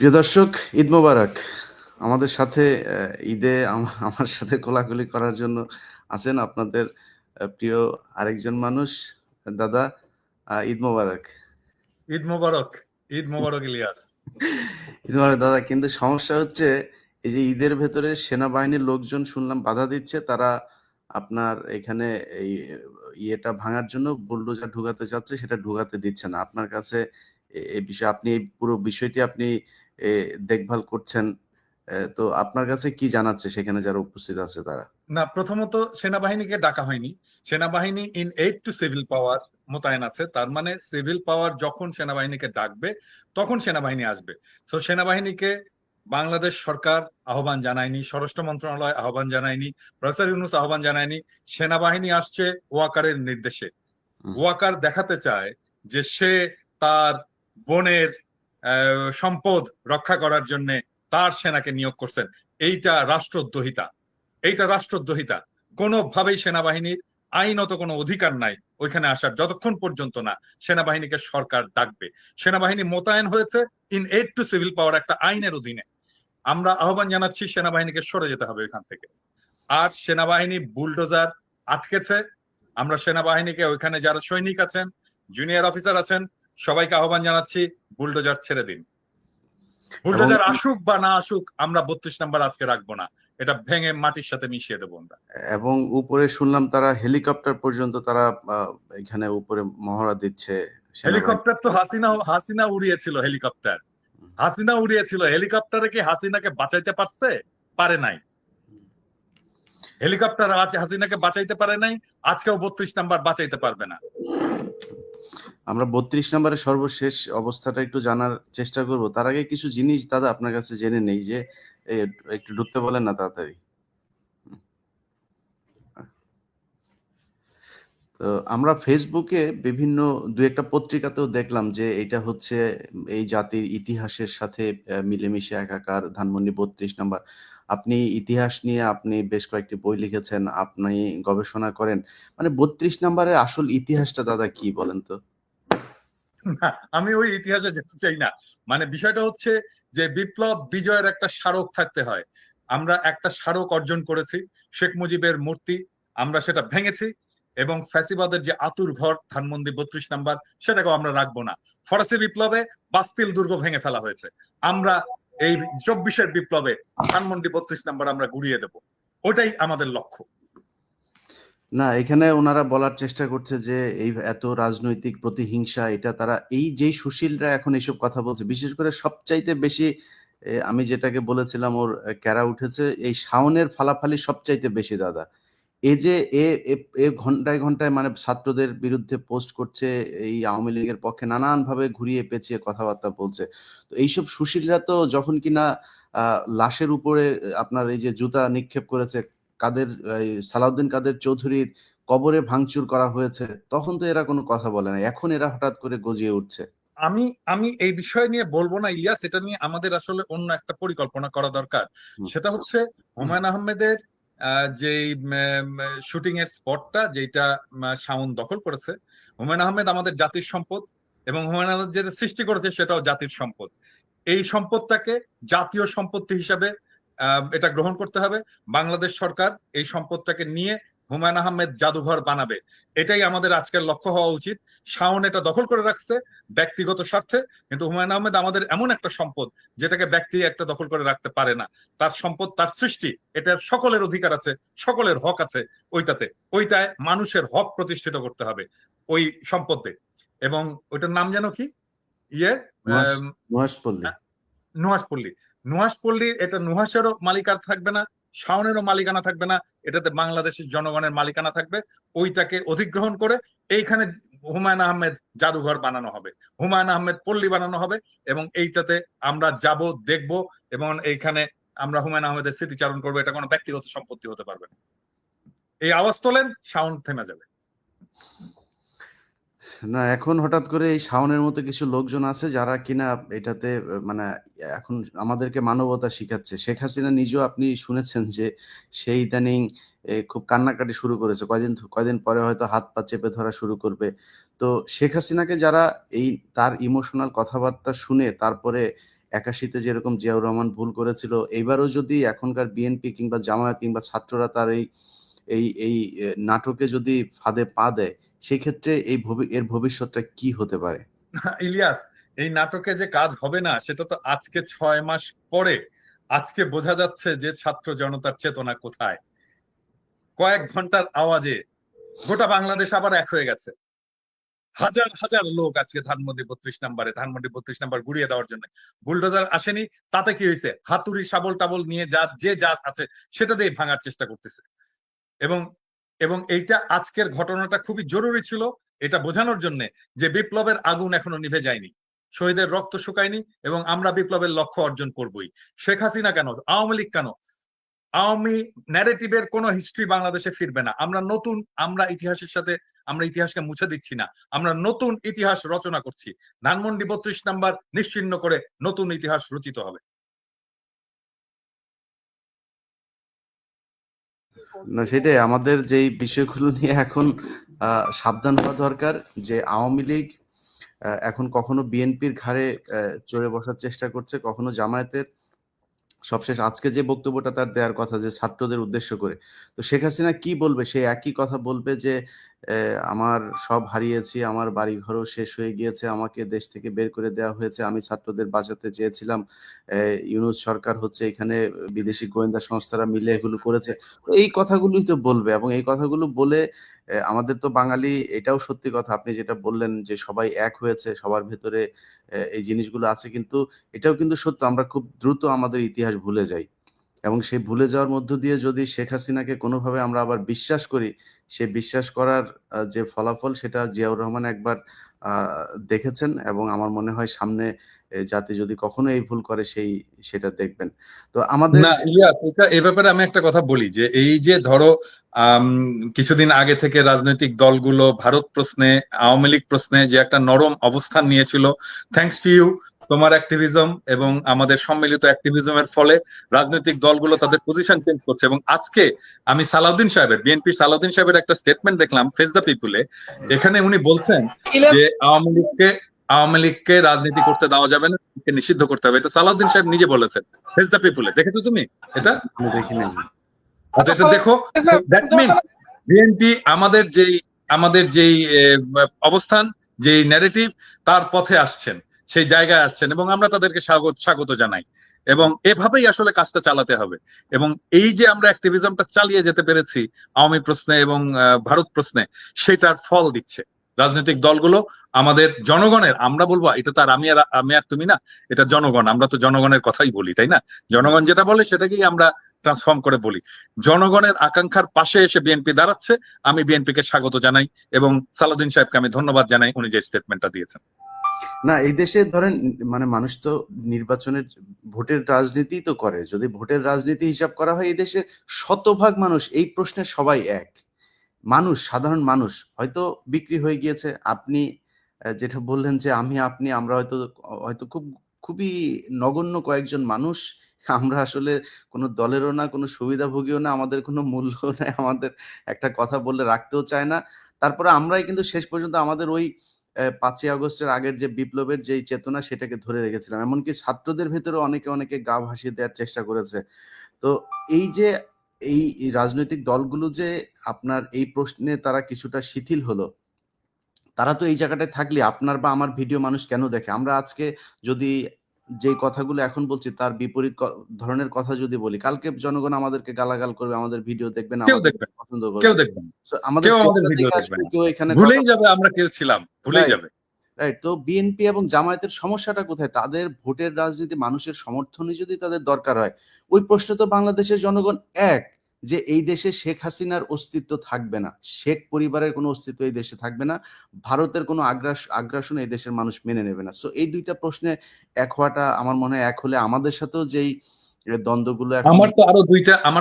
প্রিয় দর্শক, ঈদ মোবারক। আমাদের সাথে ঈদে আমার সাথে কোলাকুলি করার জন্য আছেন আপনাদের প্রিয় আরেকজন মানুষ। দাদা, ঈদ মোবারক। ঈদ মোবারক। ঈদ মোবারক ইলিয়াস। ঈদ মোবারক দাদা। কিন্তু সমস্যা হচ্ছে, এই যে ঈদের ভেতরে সেনাবাহিনীর লোকজন শুনলাম বাধা দিচ্ছে। তারা আপনার এখানে এই ইয়েটা ভাঙার জন্য বুলডোজার ঢুকাতে চাচ্ছে, সেটা ঢুকাতে দিচ্ছে না। আপনার কাছে এই বিষয়ে আপনি এই পুরো বিষয়টি আপনি দেখভাল করছেন। তো আপনার কাছে কি জানাচ্ছে সেখানে যারা উপস্থিত আছে তারা? না, প্রথমত সেনাবাহিনীকে ডাকা হয়নি। সেনাবাহিনী ইন এইড টু সিভিল পাওয়ার মোতায়েন আছে। তার মানে সিভিল পাওয়ার যখন সেনাবাহিনীকে ডাকবে তখন সেনাবাহিনী আসবে। তো সেনাবাহিনীকে বাংলাদেশ সরকার আহ্বান জানায়নি, স্বরাষ্ট্র মন্ত্রণালয় আহ্বান জানায়নি, প্রফেসর ইউনূস আহ্বান জানায়নি। সেনাবাহিনী আসছে ওয়াকারের নির্দেশে। হুম। ওয়াকার দেখাতে চায় যে সে তার বোনের সম্পদ রক্ষা করার জন্য তার সেনাকে নিয়োগ করছেন। এইটা রাষ্ট্রদ্রোহিতা। এইটা রাষ্ট্রদ্রোহিতা। কোনোভাবেই সেনাবাহিনীর আইনত কোনো অধিকার নাই ওইখানে আসার, যতক্ষণ পর্যন্ত না সেনাবাহিনীকে সরকার ডাকবে। সেনাবাহিনী মোতায়েন হয়েছে ইন এইড টু সিভিল পাওয়ার একটা আইনের অধীনে। আমরা আহ্বান জানাচ্ছি সেনাবাহিনীকে সরে যেতে হবে এখান থেকে। আর সেনাবাহিনী বুলডোজার আটকেছে। আমরা সেনাবাহিনীকে ওইখানে যারা সৈনিক আছেন, জুনিয়র অফিসার আছেন, সবাইকে আহ্বান জানাচ্ছি বুলডোজার ছেড়ে দিন। এবং বুলডোজার আসুক বা না আসুক, আমরা 32 নাম্বার আজকে রাখবো না। এটা ভেঙে মাটির সাথে মিশিয়ে দেবো আমরা। এবং উপরে শুনলাম তারা হেলিকপ্টার পর্যন্ত তারা এখানে উপরে মহড়া দিচ্ছে সেনাবাহিনী। হেলিকপ্টার তো হাসিনা উড়িয়েছিল হেলিকপ্টার। হাসিনা উড়িয়েছিল হেলিকপ্টারে। কি হাসিনাকে বাঁচাইতে পারছে? পারে নাই। হেলিকপ্টার আছে, হাসিনাকে বাঁচাইতে পারে নাই। আজকেও 32 নাম্বার বাঁচাইতে পারবে না। আমরা 32 নম্বরের সর্বশেষ অবস্থাটা একটু জানার চেষ্টা করব। তার আগে কিছু জিনিস দাদা আপনার কাছে জেনে নেই যে একটু ঢুকতে বলেন না তাড়াতাড়ি। তো আমরা ফেসবুকে বিভিন্ন দু একটা পত্রিকাতেও দেখলাম যে এটা হচ্ছে এই জাতির ইতিহাসের সাথে মিলেমিশে একাকার। ধানমন্ডি 32 নাম্বার। আপনি ইতিহাস নিয়ে আপনি বেশ কয়েকটি বই লিখেছেন, আপনি গবেষণা করেন। মানে 32 নাম্বারের আসল ইতিহাসটা দাদা কি বলেন তো? না, আমি ওই ইতিহাসে যেতে চাই না। মানে বিষয়টা হচ্ছে যে বিপ্লব বিজয়ের একটা স্মারক থাকতে হয়। আমরা একটা স্মারক অর্জন করেছি, শেখ মুজিবের মূর্তি। আমরা সেটা ভেঙেছি এবং ফ্যাসিবাদের যে আতুর ঘর ধানমন্ডি 32 নাম্বার, সেটাকেও আমরা রাখবো না। ফরাসি বিপ্লবে বাস্তিল দুর্গ ভেঙে ফেলা হয়েছে। আমরা এই 24-এর বিপ্লবে ধানমন্ডি 32 নাম্বার আমরা গুড়িয়ে দেব। ওটাই আমাদের লক্ষ্য। না, এখানে ওনারা বলার চেষ্টা করছে যে এই এত রাজনৈতিক প্রতিহিংসা, এটা তারা এই যেই সুশীলরা এখন এইসব কথা বলছে, বিশেষ করে সবচাইতে বেশি আমি যেটাকে বলেছিলাম ওর ক্যারা উঠেছে এই শাওনের ফালাফালি সবচাইতে বেশি দাদা। এই যে এ এ এ ঘন্টায় ঘন্টায় মানে ছাত্রদের বিরুদ্ধে পোস্ট করছে, এই আওয়ামী লীগের পক্ষে নানানভাবে ঘুরিয়ে পেঁচিয়ে কথাবার্তা বলছে। তো এইসব সুশীলরা তো যখন কিনা লাশের উপরে আপনার এই যে জুতা নিক্ষেপ করেছে, কাদের এই সালাউদ্দিন কাদের চৌধুরীর কবরে ভাঙচুর করা হয়েছে, তখন তো এরা কোনো কথা বলে না। এখন এরা হঠাৎ করে গজিয়ে উঠছে। আমি আমি এই বিষয় নিয়ে বলবো না ইলিয়াস। এটা নিয়ে আমাদের আসলে অন্য একটা পরিকল্পনা করা দরকার। হুম। সেটা হচ্ছে হুমায়ুন আহমেদের যে শুটিং এর স্পটটা যেটা শাওন দখল করেছে। হুমায়ুন আহমেদ আমাদের জাতির সম্পদ এবং হুমায়ুন আহমেদ যেটা সৃষ্টি করেছে সেটাও জাতির সম্পদ। এই সম্পদটাকে জাতীয় সম্পত্তি হিসাবে এটা গ্রহণ করতে হবে। বাংলাদেশ সরকার এই সম্পদটাকে নিয়ে হুমায়ুন আহমেদ জাদুঘর বানাবে। এটাই আমাদের আজকের লক্ষ্য হওয়া উচিত। শাওন এটা দখল করে রাখছে ব্যক্তিগত স্বার্থে, কিন্তু হুমায়ুন আহমেদ আমাদের এমন একটা সম্পদ যেটাকে ব্যক্তি একটা দখল করে রাখতে পারে না। তার সম্পদ, তার সৃষ্টি, এটার সকলের অধিকার আছে, সকলের হক আছে ওইটাতে। ওইটায় মানুষের হক প্রতিষ্ঠিত করতে হবে ওই সম্পদে। এবং ওইটার নাম যেন কি? ইয়ে নুহাশ নুহাশপল্লী। নুহাশপল্লী। নুহাশপল্লী, এটা নুহাসেরও মালিকানা থাকবে না, শাওনেরও মালিকানা থাকবে না। এটাতে বাংলাদেশের জনগণের মালিকানা থাকবে। ওইটাকে অধিগ্রহণ করে এইখানে হুমায়ুন আহমেদ জাদুঘর বানানো হবে, হুমায়ুন আহমেদ পল্লী বানানো হবে। এবং এইটাতে আমরা যাব, দেখব এবং এইখানে আমরা হুমায়ুন আহমেদের স্মৃতিচারণ করবো। এটা কোনো ব্যক্তিগত সম্পত্তি হতে পারবে না। এই আওয়াজ তোলেন, শাওন থেমে যাবে। না, এখন হঠাৎ করে এই শাওনের মতো কিছু লোকজন আছে যারা কিনা এটাতে মানে এখন আমাদেরকে মানবতা শিখাচ্ছে। শেখ হাসিনা নিজেও আপনি শুনেছেন যে সে ইদানিং খুব কান্নাকাটি শুরু করেছে। কয়দিন পরে হয়তো হাত পা চেপে ধরা শুরু করবে। তো শেখ হাসিনাকে যারা এই তার ইমোশনাল কথাবার্তা শুনে তারপরে 81-তে যেরকম জিয়াউর রহমান ভুল করেছিল, এইবারও যদি এখনকার বিএনপি কিংবা জামায়াত কিংবা ছাত্ররা তার এই নাটকে যদি ফাঁদে পা দেয়, সেক্ষেত্রে এর ভবিষ্যৎটা কি হতে পারে? ইলিয়াস, এই নাটকে যে কাজ হবে না সেটা তো আজকে 6 মাস পরে আজকে বোঝা যাচ্ছে যে ছাত্র জনতার চেতনা কোথায়। কয়েক ঘন্টার আওয়াজে গোটা বাংলাদেশ আবার এক হয়ে গেছে। হাজার হাজার লোক আজকে ধানমন্ডি 32 নাম্বার গুড়িয়ে দেওয়ার জন্য। বুলডোজার আসেনি, তাতে কি হয়েছে? হাতুড়ি শাবল টাবল নিয়ে যা আছে সেটা দিয়ে ভাঙার চেষ্টা করতেছে। এবং এবং এইটা আজকের ঘটনাটা খুবই জরুরি ছিল এটা বোঝানোর জন্য যে বিপ্লবের আগুন এখনো নিভে যায়নি, শহীদের রক্ত শুকায়নি, এবং আমরা বিপ্লবের লক্ষ্য অর্জন করবই। শেখ হাসিনা কেন, আওয়ামী লীগ কেন, আওয়ামী ন্যারেটিভের কোন হিস্ট্রি বাংলাদেশে ফিরবে না। আমরা ইতিহাসের সাথে আমরা ইতিহাসকে মুছে দিচ্ছি না, আমরা নতুন ইতিহাস রচনা করছি। ধানমন্ডি 32 নাম্বার নিশ্চিহ্ন করে নতুন ইতিহাস রচিত হবে। না, সেটাই আমাদের যেই বিষয়গুলো নিয়ে এখন সাবধান হওয়া দরকার, যে আওয়ামী লীগ এখন কখনো বিএনপির ঘাড়ে চড়ে বসার চেষ্টা করছে, কখনো জামায়াতের। সবশেষ আজকে যে বক্তব্যটা তার দেওয়ার কথা যে ছাত্রদের উদ্দেশ্য করে, তো শেখ হাসিনা কি বলবে? সে একই কথা বলবে যে আমার সব হারিয়েছি, আমার বাড়িঘরও শেষ হয়ে গিয়েছে, আমাকে দেশ থেকে বের করে দেওয়া হয়েছে, আমি ছাত্রদের বাঁচাতে চেয়েছিলাম, ইউনূস সরকার হচ্ছে এখানে বিদেশি গোয়েন্দা সংস্থারা মিলে এগুলো করেছে। তো এই কথাগুলোই তো বলবে, এবং এই কথাগুলো বলে আমাদের তো বাঙালি, এটাও সত্যি কথা আপনি যেটা বললেন যে সবাই এক হয়েছে, সবার ভেতরে এই জিনিসগুলো আছে, কিন্তু এটাও কিন্তু সত্য আমরা খুব দ্রুত আমাদের ইতিহাস ভুলে যাই, এবং সেই ভুলে যাওয়ার মধ্য দিয়ে যদি শেখ হাসিনাকে কোনোভাবে আমরা আবার বিশ্বাস করি, সে বিশ্বাস করার যে ফলাফল সেটা জিয়াউর রহমান একবার দেখেছেন, এবং আমার মনে হয় সামনে জাতি যদি কখনো এই ভুল করে সেটা দেখবেন। তো আমাদের না ইলিয়াস, এটা এ ব্যাপারে আমি একটা কথা বলি যে এই যে ধরো আম, কিছুদিন আগে থেকে রাজনৈতিক দলগুলো ভারত প্রশ্নে, আওয়ামী লীগ প্রশ্নে যে একটা নরম অবস্থান নিয়েছিল, থ্যাঙ্কস টু ইউ, তোমার অ্যাক্টিভিজম এবং আমাদের সম্মিলিত অ্যাক্টিভিজমের ফলে রাজনৈতিক দলগুলো তাদের পজিশন চেঞ্জ করছে। এবং আজকে আমি সালাউদ্দিন সাহেবের, বিএনপির সালাউদ্দিন সাহেবের একটা স্টেটমেন্ট দেখলাম ফেস দ্য পিপুলে। এখানে উনি বলছেন যে আওয়ামী লীগকে রাজনীতি করতে দেওয়া যাবে না, নিষিদ্ধ করতে হবে। এটা সালাউদ্দিন সাহেব নিজে বলেছেন ফেস দ্য পিপুলে। দেখেছো তুমি এটা? আমি দেখি নাই। আচ্ছা, এটা দেখো। দ্যাট মিনস বিএনপি আমাদের যেই অবস্থান, যেই ন্যারেটিভ, তার পথে আসছেন, সেই জায়গায় আসছেন, এবং আমরা তাদেরকে স্বাগত জানাই। এবং এভাবেই আসলে কাজটা চালাতে হবে। এবং এই যে আমরা অ্যাক্টিভিজমটা চালিয়ে যেতে পেরেছি আওয়ামী প্রশ্নে এবং ভারত প্রশ্নে, সেটার ফল দিচ্ছে রাজনৈতিক দলগুলো। আমাদের জনগণের, আমরা বলবো এটা তো আর আমি আর তুমি না, এটা জনগণ, আমরা তো জনগণের কথাই বলি, তাই না? জনগণ যেটা বলে সেটাকেই আমরা ট্রান্সফর্ম করে বলি। জনগণের আকাঙ্ক্ষার পাশে এসে বিএনপি দাঁড়াচ্ছে, আমি বিএনপিকে স্বাগত জানাই, এবং সালাউদ্দিন সাহেবকে আমি ধন্যবাদ জানাই উনি যে স্টেটমেন্টটা দিয়েছেন। না, এই দেশে ধরেন মানে মানুষ তো নির্বাচনের ভোটের রাজনীতি তো করে, যদি ভোটের রাজনীতি হিসাব করা হয় এই দেশের শতভাগ মানুষ এই প্রশ্নে সবাই এক। মানুষ, সাধারণ মানুষ হয়তো বিক্রি হয়ে গিয়েছে। আপনি যেটা বললেন যে আমি আপনি আমরা হয়তো হয়তো খুবই নগণ্য কয়েকজন মানুষ, আমরা আসলে কোনো দলেরও না, কোনো সুবিধাভোগীও না, আমাদের কোনো মূল্য নাই, আমাদের একটা কথা বললে রাখতেও চায় না। তারপরে আমরাই কিন্তু শেষ পর্যন্ত আমাদের ওই ৫ই আগস্টের আগের যে বিপ্লবের যেই চেতনা সেটাকে ধরে রেখেছিলাম। এমনকি ছাত্রদের ভেতরে অনেকে গা ভাসিয়ে দেওয়ার চেষ্টা করেছে। তো এই যে এই রাজনৈতিক দলগুলো যে আপনার এই প্রশ্নে তারা কিছুটা শিথিল হলো, তারা তো এই জায়গাটায় থাকলে আপনার বা আমার ভিডিও মানুষ কেন দেখে? আমরা আজকে যদি যেই কথাগুলো এখন বলছি তার বিপরীত ধরনের কথা যদি বলি, কালকে জনগণ আমাদেরকে গালাগাল করবে, আমাদের ভিডিও দেখবে না, কেউ আমাদের দেখবেন, পছন্দ কেউ করবে। দেখবেন, সো আমাদের কেউ আমাদের চেহারা ভিডিও দেখে দেখবেন আসলে না, কেউ এখানে কথা ভুলেই যাবে আমরা কেউ ছিলাম, ভুলেই রাইট, যাবে। রাইট। তো বিএনপি এবং জামায়াতের সমস্যাটা কোথায়? তাদের ভোটের রাজনীতি, মানুষের সমর্থনই যদি তাদের দরকার হয়, ওই প্রশ্নে তো বাংলাদেশের জনগণ এক, যে এই দেশে শেখ হাসিনার অস্তিত্ব থাকবে না। শেখ পরিবারের কোনো অস্তিত্ব এই দেশে থাকবে না। ভারতের কোনো আগ্রাসন এই দেশের মানুষ মেনে নেবে না। সো এই ২ টা প্রশ্নে এক হওয়াটা আমার মনে হয়, এক হলে আমাদের সাথেও যেই দ্বন্দ্বগুলো এখন আমার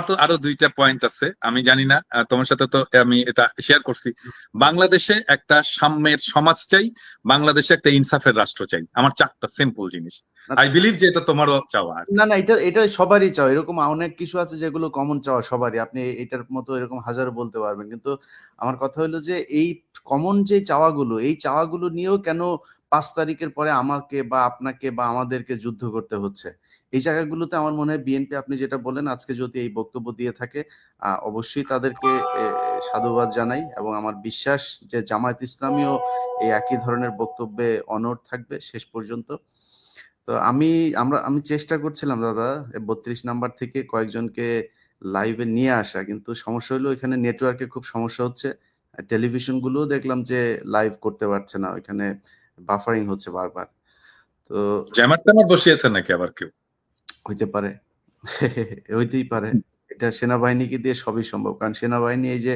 তো আরো দুইটা পয়েন্ট আছে। আমি জানি না, তোমার সাথে তো আমি এটা শেয়ার করছি। বাংলাদেশে একটা সাম্যের সমাজ চাই, বাংলাদেশে একটা ইনসাফের রাষ্ট্র চাই। আমার 4টা সিম্পল জিনিস। আই বিলিভ যে এটা তোমারও চাওয়া। না, না, এটা সবারই চাওয়া। এরকম অনেক কিছু আছে যেগুলো কমন চাওয়া সবারই। আপনি এটার মতো এরকম হাজারো বলতে পারবেন। কিন্তু আমার কথা হলো যে এই কমন যে চাওয়াগুলো, এই চাওয়াগুলো নিয়েও কেন 5 তারিখের পরে আমাকে বা আপনাকে বা আমাদেরকে যুদ্ধ করতে হচ্ছে। এই জায়গাগুলোতে আমার মনে হয় বিএনপি, আপনি যেটা বললেন, আজকে যদি এই বক্তব্য দিয়ে থাকে, অবশ্যই তাদেরকে সাধুবাদ জানাই, এবং আমার বিশ্বাস যে জামায়াত ইসলামীও এই একই ধরনের বক্তব্যে অনড় থাকবে শেষ পর্যন্ত। তো আমি চেষ্টা করছিলাম দাদা 32 নাম্বার থেকে কয়েকজনকে লাইভে নিয়ে আসা, কিন্তু সমস্যা হলো এখানে নেটওয়ার্কের খুব সমস্যা হচ্ছে। টেলিভিশন গুলোও দেখলাম যে লাইভ করতে পারছে না, ওইখানে বাফারিং হচ্ছে বারবার। তো জ্যামার ট্যামার বসিয়েছেন নাকি আবার কেউ? হইতে পারে, হইতেই পারে। এটা সেনাবাহিনীকে দিয়ে সবই সম্ভব, কারণ সেনাবাহিনী এই যে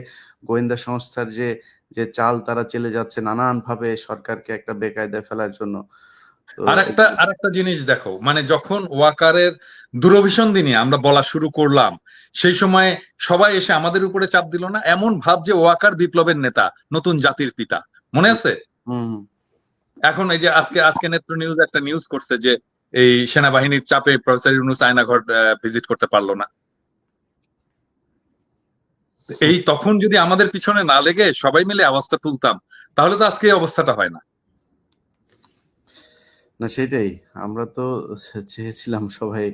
গোয়েন্দা সংস্থার যে যে চাল তারা চেলে যাচ্ছে নানান ভাবে সরকারকে একটা বেকায়দায় ফেলার জন্য। তো আরেকটা জিনিস দেখো, মানে যখন ওয়াকারের দূরভিসন্ধি নিয়ে আমরা বলা শুরু করলাম, সেই সময় সবাই এসে আমাদের উপরে চাপ দিল না? এমন ভাব যে ওয়াকার বিপ্লবের নেতা, নতুন জাতির পিতা, মনে আছে? হুম, এখন এই যে আজকে নেত্র নিউজ একটা নিউজ করছে যে এই সেনাবাহিনীর চাপে প্রফেসর ইউনূস আয়নাঘর ভিজিট করতে পারলো না। এই তখন যদি আমাদের পিছনে না লেগে সবাই মিলে আওয়াজটা তুলতাম, তাহলে তো আজকে এই অবস্থাটা হয় না। না সেটাই, আমরা তো চেয়েছিলাম সবাই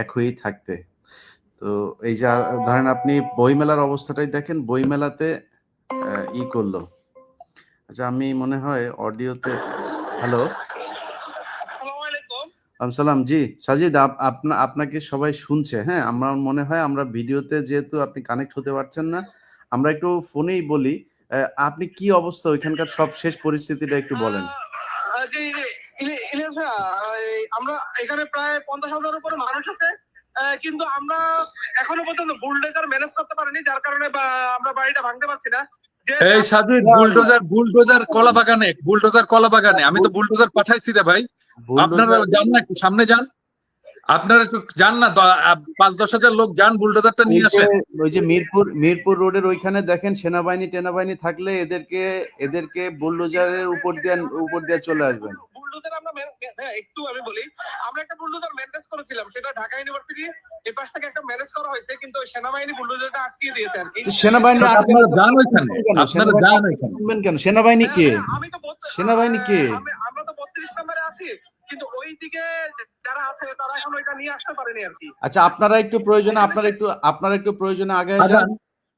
এক হয়েই থাকতে। তো এই যে ধরেন আপনি বইমেলার অবস্থাটাই দেখেন, বইমেলাতে ই করলো। আচ্ছা, আমি মনে হয় অডিওতে, হ্যালো, সালাম, জি সাজিদ, আপনাকে সবাই শুনছে। হ্যাঁ, আমার মনে হয় আমরা ভিডিওতে যেহেতু আপনি কানেক্ট হতে পারছেন না, আমরা একটু ফোনেই বলি। আপনি কি অবস্থা ওইখানকার সব শেষ পরিস্থিতিটা একটু বলেন। জি, ইলিয়াস ভাইয়া, আমরা এখানে প্রায় 50,000 উপরে মানুষ আছে, কিন্তু আমরা এখনো পর্যন্ত বুলডোজার ম্যানেজ করতে পারিনি, যার কারণে আমরা বাড়িটা ভাঙতে পারছি না। এই সাজিদ, বুলডোজার কলা বাগানে, আমি তো বুলডোজার পাঠাইছি রে ভাই। আপনারা যান না, একটু সামনে যান, আপনারা একটু যান না, 5-10 হাজার লোক যান, বুলডোজারটা নিয়ে আসেন। ওই যে মিরপুর রোডের ওইখানে দেখেন সেনাবাহিনী থাকলে এদেরকে বুলডোজারের উপর দিয়ে চলে আসবেন। বুলডোজার একটু আমি বলি, আমরা একটা বুলডোজার ম্যানেজ করেছিলাম, সেটা ঢাকা ইউনিভার্সিটি এই পাশ থেকে একটা ম্যানেজ করা হয়েছে, কিন্তু সেনাবাহিনী বুলডোজারটা আটকিয়ে দিয়েছে আর কি। সেনাবাহিনী আপনারা যান ওইখানে, কেন? সেনাবাহিনী কে? আমি তো সেনাবাহিনী কে? আমরা তো 32 নম্বরে আছি, কিন্তু ওই দিকে যারা আছে তারা এখন ওইটা নিয়ে আসতে পারেনি আর কি। আচ্ছা, আপনারা একটু প্রয়োজনে আগায় যান,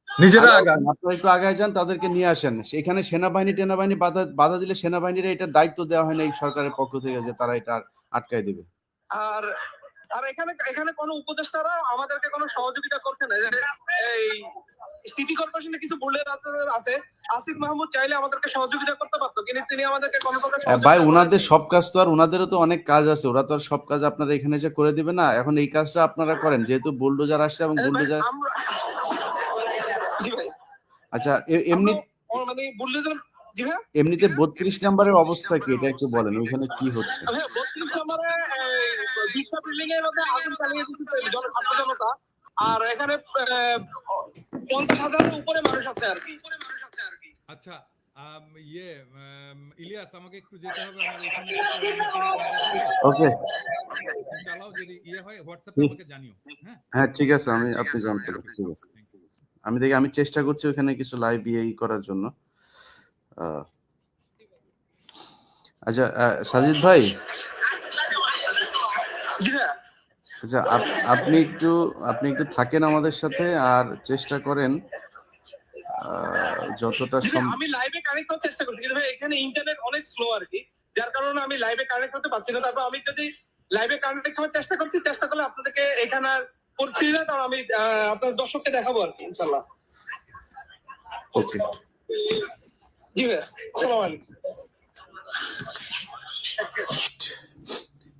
নিজেরা আগান, আপনারা একটু আগায় যান, তাদেরকে নিয়ে আসেন। এখানে সেনাবাহিনী বাধা দিলে সেনাবাহিনীর এটার দায়িত্ব দেওয়া হয় না এই সরকারের পক্ষ থেকে যে তারা এটা আটকায় দিবে। আর আর এখানে কোনো উপদেষ্টারা আমাদেরকে কোনো সহযোগিতা করছে না। এই সিটি কর্পোরেশনে কিছু বুলেট আছে, আসিফ মাহমুদ চাইলে আমাদেরকে সহযোগিতা করতে পারতো, কিন্তু তিনি আমাদেরকে কোনো প্রকার ভাই, ওনাদের সব কাজ তো আর, ওনাদেরও তো অনেক কাজ আছে, ওরা তো আর সব কাজ আপনারা এখানে যে করে দিবে না। এখন এই কাজটা আপনারা করেন, যেহেতু বুলডোজার আসছে এবং বুলডোজার। জি ভাই, আচ্ছা, এমনি মানে বুলডোজার, জি ভাই, এমনিতে 32 নম্বরের অবস্থা কি, এটা একটু বলেন, ওইখানে কি হচ্ছে? 32 নম্বরে দুইটা বিল্ডিং এর মধ্যে আগুন চালিয়ে দিচ্ছে ছাত্র জনতা, আর এখানে 50,000 উপরে মানুষ আছে আর কি। আচ্ছা, ইলিয়াস, আমাকে একটু যেতে হবে, আমার এখানে ওকে, চালাও, যদি হয় হোয়াটসঅ্যাপে আমাকে জানিও। হ্যাঁ ঠিক আছে, আপনি জানতে পারেন, ঠিক আছে। আমি চেষ্টা করছি ওখানে কিছু লাইভ করার জন্য। আচ্ছা, সাজিদ ভাই, আচ্ছা আপনি একটু থাকেন আমাদের সাথে, আর চেষ্টা করেন যতটা আমি লাইভে কানেক্ট হওয়ার চেষ্টা করছি, কিন্তু ভাই এখানে ইন্টারনেট অনেক স্লো আর কি, যার কারণে আমি লাইভে কানেক্ট হতে পারছি না। তারপর আমি যদি লাইভে কানেক্ট হওয়ার চেষ্টা করলে আপনাদেরকে এখানে পরিস্থিতি না, আমি আপনার দর্শককে দেখাবো আর কি, ইনশাআল্লাহ। ওকে, জি ভাই, আসসালামু আলাইকুম।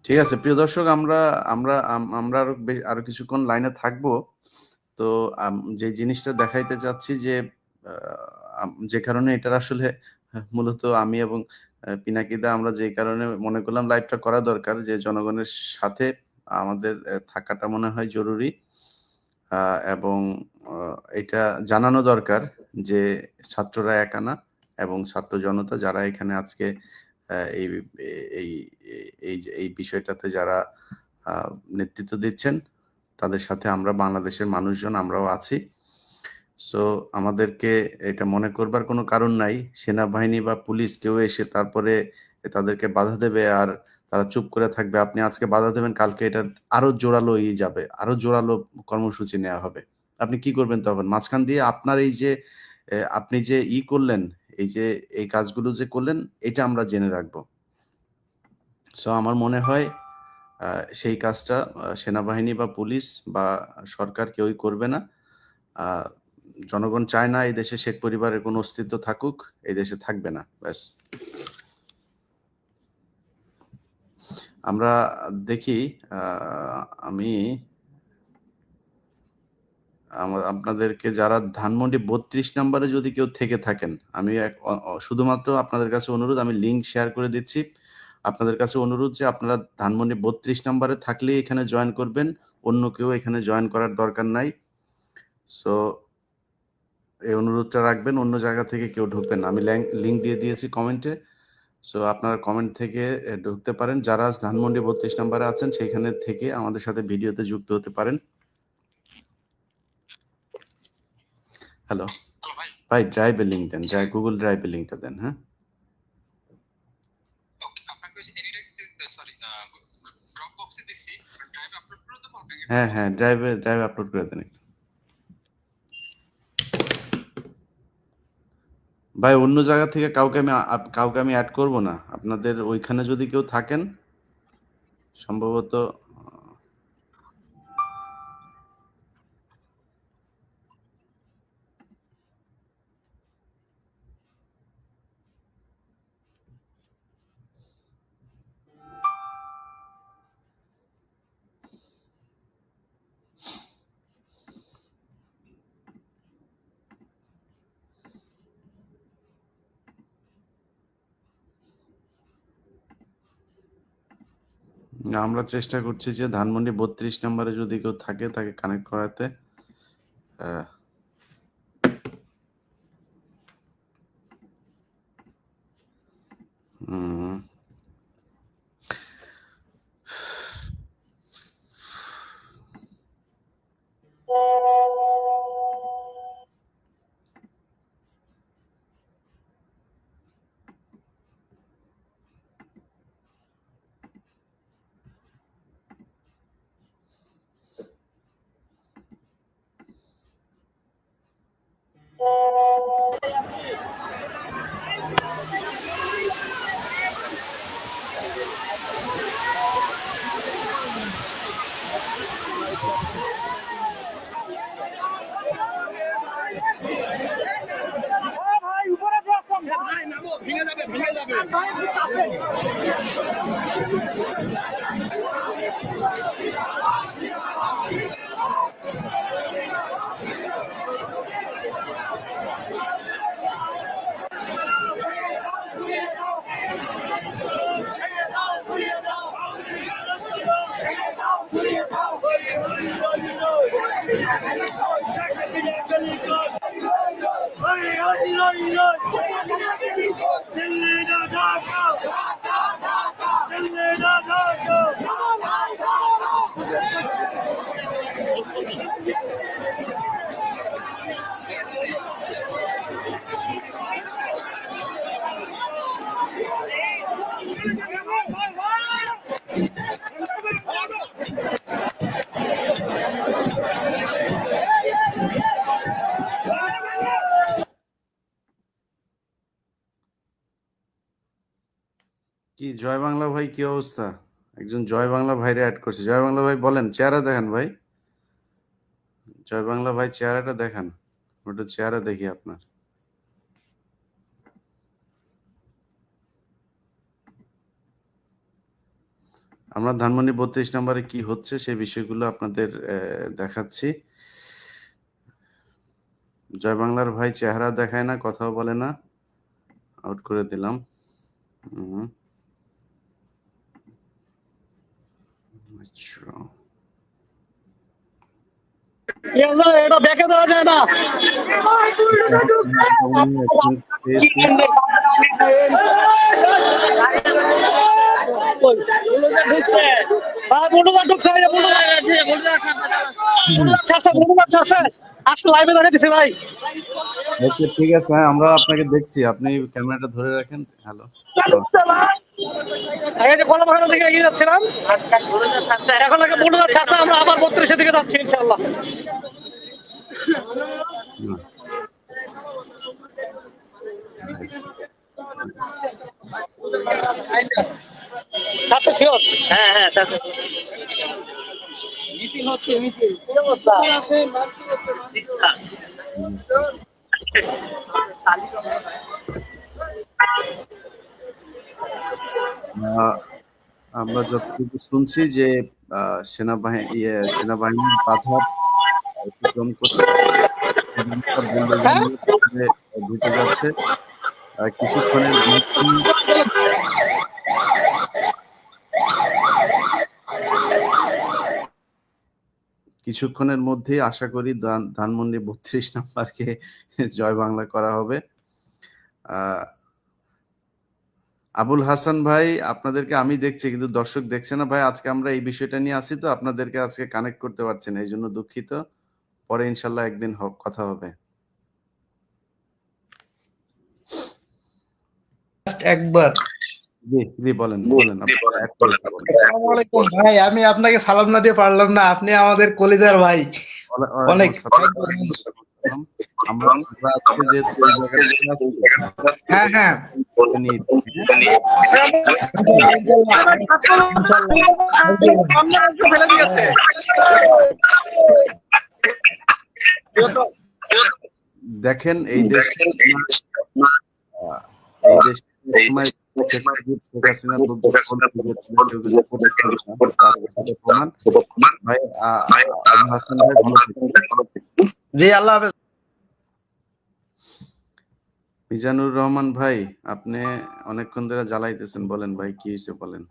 ঠিক আছে প্রিয় দর্শক, আমরা আরো কিছুক্ষণ লাইনে থাকবো। তো যে জিনিসটা দেখাইতে চাচ্ছি যে যে কারণে এটার আসলে মূলত আমি এবং পিনাকিদা, আমরা যে কারণে মনে করলাম লাইভটা করা দরকার, যে জনগণের সাথে আমাদের থাকাটা মনে হয় জরুরি, এবং এটা জানানো দরকার যে ছাত্ররা একা না, এবং ছাত্র জনতা যারা এখানে আজকে এই এই এই বিষয়টাতে যারা নেতৃত্ব দিচ্ছেন, তাদের সাথে আমরা বাংলাদেশের মানুষজন আমরাও আছি। সো আমাদেরকে এটা মনে করবার কোনো কারণ নাই সেনাবাহিনী বা পুলিশ কেউ এসে তারপরে তাদেরকে বাধা দেবে আর তারা চুপ করে থাকবে। আপনি আজকে বাধা দেবেন, কালকে এটা আরো জোরালো যাবে, আরো জোরালো কর্মসূচি নেওয়া হবে। আপনি কি করবেন তখন? মাঝখান দিয়ে আপনার এই যে আপনি যে করলেন, এই যে এই কাজগুলো যে করলেন, এটা আমরা জেনে রাখবো। সো আমার মনে হয় সেই কাজটা সেনাবাহিনী বা পুলিশ বা সরকার কেউই করবে না। জনগণ চায় না এই দেশে শেখ পরিবারের কোনো অস্তিত্ব থাকুক, এই দেশে থাকবে না, ব্যাস। আমরা দেখি আমি আপনাদেরকে যারা ধানমন্ডি 32 নম্বরে যদি কেউ থেকে থাকেন, আমি শুধুমাত্র আপনাদের কাছে অনুরোধ, আমি লিঙ্ক শেয়ার করে দিচ্ছি। আপনাদের কাছে অনুরোধ যে আপনারা ধানমন্ডি 32 নম্বরে থাকলেই এখানে জয়েন করবেন, অন্য কেউ এখানে জয়েন করার দরকার নাই। সো এই অনুরোধটা রাখবেন, অন্য জায়গা থেকে কেউ ঢুকবেন না। আমি লিঙ্ক দিয়ে দিয়েছি কমেন্টে। সো আপনারা কমেন্ট থেকে ঢুকতে পারেন। যারা ধানমন্ডি 32 নম্বরে আছেন সেখানে থেকে আমাদের সাথে ভিডিওতে যুক্ত হতে পারেন। হ্যালো ভাই, ড্রাইভে লিঙ্ক দেন, গুগল ড্রাইভে লিঙ্কটা দেন। হ্যাঁ হ্যাঁ, ড্রাইভে আপলোড করে দেন। ভাই অন্য জায়গা থেকে কাউকে আমি অ্যাড করব না। আপনাদের ওইখানে যদি কেউ থাকেন, সম্ভবত আমরা চেষ্টা করছি যে ধানমন্ডি 32 নম্বরে যদি কেউ থাকে তাকে কানেক্ট করাতে। কি জয় বাংলা ভাই, কি অবস্থা? একজন জয় বাংলা ভাইরে অ্যাড করছে। জয় বাংলা ভাই বলেন, চেহারা দেখান ভাই। জয় বাংলা ভাই চেহারাটা দেখান, ওটা চেহারা দেখি আপনার। আমরা ধানমন্ডি 32 নম্বরে কি হচ্ছে সেই বিষয়গুলো আপনাদের দেখাচ্ছি। জয় বাংলার ভাই চেহারা দেখায় না, কথাও বলে না, আউট করে দিলাম। আচ্ছা, এটা দেখে দেওয়া যায় না। ঠিক আছে, আমরা আপনাকে দেখছি, আপনি ক্যামেরাটা ধরে রাখেন। হ্যালো। এই যে কলাবাগানের দিকে এগিয়ে যাচ্ছিলাম, এখন আগে বলুন ছাড়ছে, আমরা আবার 32-এর দিকে যাচ্ছি ইনশাল্লাহ। না, right. ছাড়ছে শিওর? হ্যাঁ হ্যাঁ ছাড়ছে। মিছিল হচ্ছে, মিছিল কি অবস্থা? বুঝেছি। আহ, আমরা যতটুকু শুনছি যে সেনাবাহিনীর বাধা অতিক্রম করে হ্যাঁ ঢুকে যাচ্ছে কিছুক্ষণের মধ্যেই। কিছুক্ষণের মধ্যেই আশা করি ধানমন্ডি 32 নাম্বারকে জয় বাংলা করা হবে। আবুল হাসান ভাই, আপনাদেরকে আমি দেখছি কিন্তু দর্শক দেখছে না ভাই। আজকে আমরা এই বিষয়টা নিয়ে আছি তো আপনাদেরকে আজকে কানেক্ট করতে পারছি না, এই জন্য দুঃখিত। পরে ইনশাল্লাহ একদিন কথা হবে। একবার জি জি বলেন বলেন আসসালামু আলাইকুম ভাই, আমি আপনাকে সালাম না দিয়ে পারলাম না, আপনি আমাদের কলিজার ভাই। অনেক আমরা আজকে যেহেতু এই জায়গাটা আছি, হ্যাঁ হ্যাঁ নিয়ে ফেলে দিয়েছে। দেখেন এই দেশে সময় শেখ হাসিনার প্রমাণ ভাই। আবুল হাসান ভাই ভালো থাকবেন। জি আল্লাহ হাফেজ। মিজানুর রহমান ভাই, আপনি অনেকক্ষণ ধরে জ্বালাইতেছেন, বলেন ভাই কি হয়েছে বলেন।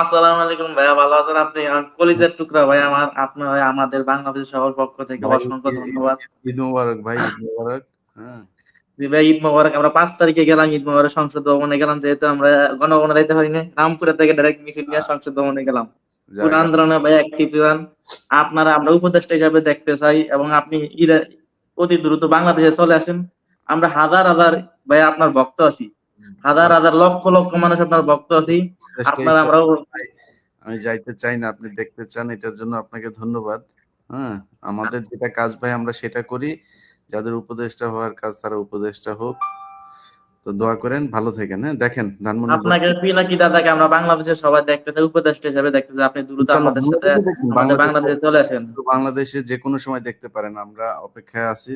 আসসালামু আলাইকুম ভাইয়া, ভালো আছেন আপনি? আমার কলিজার টুকরা ভাই, আপনার আমাদের বাংলাদেশ সবার পক্ষ থেকে ভাই, অসংখ্য ধন্যবাদ। ঈদ মোবারক ভাই, ঈদ মোবারক। হ্যাঁ জি ভাই, ঈদ মোবারক। আমরা 5 তারিখে গেলাম ঈদ মোবারক, সংসদ ভবনে গেলাম, যেহেতু আমরা গণগণ যাইতে পারিনি, রামপুরা থেকে ডাইরেক্ট মিছিল নিয়ে সংসদ ভবনে গেলাম। পুরো যাক, আন্দোলনে ভাই অ্যাক্টিভ ছিলাম। আপনারা আমরা উপদেষ্টা হিসাবে দেখতে চাই, এবং আপনি অতি দ্রুত বাংলাদেশে চলে আসেন। আমরা হাজার হাজার ভাই আপনার ভক্ত আছি, হাজার হাজার লক্ষ লক্ষ মানুষ আপনার ভক্ত আছি। আপনারা আমরা আমি যাইতে চাই না, আপনি দেখতে চান, এটার জন্য আপনাকে ধন্যবাদ। হ্যাঁ, আমাদের যেটা কাজ ভাই আমরা সেটা করি, যাদের উপদেষ্টা হওয়ার কাজ তারা উপদেষ্টা হোক। তো দোয়া করেন, ভালো থাকেন। হ্যাঁ দেখেন ধানমন্ডি আপনাকে পিনাকি দাদাকে আমরা বাংলাদেশের সবাই দেখতে চাই, উপদেষ্টা হিসেবে দেখতে চাই। আপনি দ্রুত ইনশাল্লাহ আমাদের সাথে বাংলাদেশে দেখুন, আমাদের বাংলাদেশে চলে আসেন। বাংলাদেশে যে কোনো সময় দেখতে পারেন, আমরা অপেক্ষায় আছি।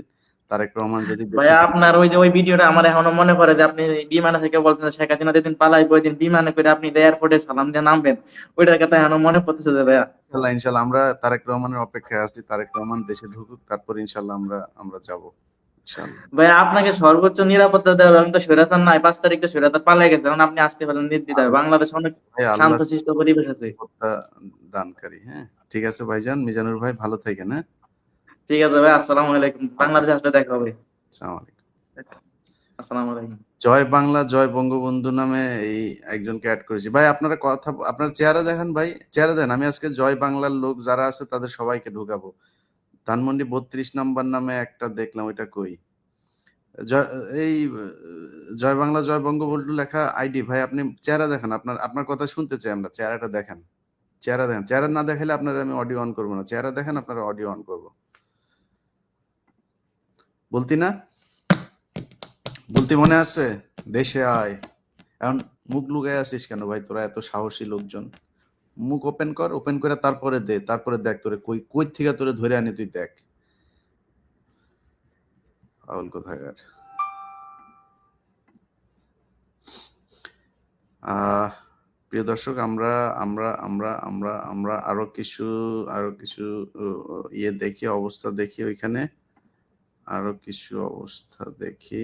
তারেক রহমান যদি ভাইয়া আপনার ওই ভিডিওটা আমার এখনো মনে পড়ে, যে আপনি বিমানে থেকে বলছেন শেখ হাসিনা যেদিন পালাইবে ওই দিন বিমানে করে আপনি এয়ারপোর্টে সালাম দিয়ে নামবেন, ওইটার কথা এখনো মনে পড়তেছে যে ভাইয়া। ইনশাল্লাহ ইনশাল্লাহ আমরা তারেক রহমানের অপেক্ষায় আছি। তারেক রহমান দেশে ঢুকুক, তারপর ইনশাল্লাহ আমরা যাব ইনশাল্লাহ। ভাইয়া আপনাকে সর্বোচ্চ নিরাপত্তা দেওয়া হবে। আমি তো স্বৈরাচার নাই, 5 তারিখে স্বৈরাচার পালাই গেছে, এখন আপনি আসতে পারেন নির্দ্বিধায়। বাংলাদেশ অনেক ভাই আল্লাহ শান্তশিষ্ট পরিবেশ আছে। নিরাপত্তা দানকারী। হ্যাঁ ঠিক আছে ভাইজান, মিজানুর ভাই ভালো থাকেন। হ্যাঁ ঠিক আছে ভাই, আসসালামু আলাইকুম। বাংলাদেশে আসলে দেখা হবে। আসসালামু আলাইকুম। আসসালামু আলাইকুম। জয় বাংলা জয় বঙ্গবন্ধু নামে এই একজনকে অ্যাড করেছি ভাই। আপনারা আপনার চেহারা দেখেন ভাই, চেহারা দেন। আমি আজকে জয় বাংলার লোক যারা আছে তাদের সবাইকে ঢুকাবো। ধানমন্ডি 32 নাম্বার নামে একটা দেখলাম, ওইটা কই? এই জয় বাংলা জয় বঙ্গবন্ধু লেখা আইডি ভাই। আপনি চেহারা দেখান, আপনার কথা শুনতে চাই আমরা। চেহারাটা দেখেন, চেহারা দেখেন। চেহারা না দেখালে আপনারা আমি অডিও অন করবো না। চেহারা দেখেন, আপনারা অডিও অন করবো। বলতি না, বলতি মনে আছে? দেশে আয়। এখন মুখ লুকায় আসিস কেন ভাই? তোরা এত সাহসী লোকজন, মুখ ওপেন কর, ওপেন করে তারপরে দে, তারপরে দেখ তোরে কই থেকে তোরে ধরে আনি, তুই দেখ। পাগল কোথাকার। প্রিয় দর্শক, আমরা আমরা আমরা আমরা আমরা আরো কিছু ইয়ে দেখি, অবস্থা দেখি, ওইখানে আরো কিছু অবস্থা দেখি।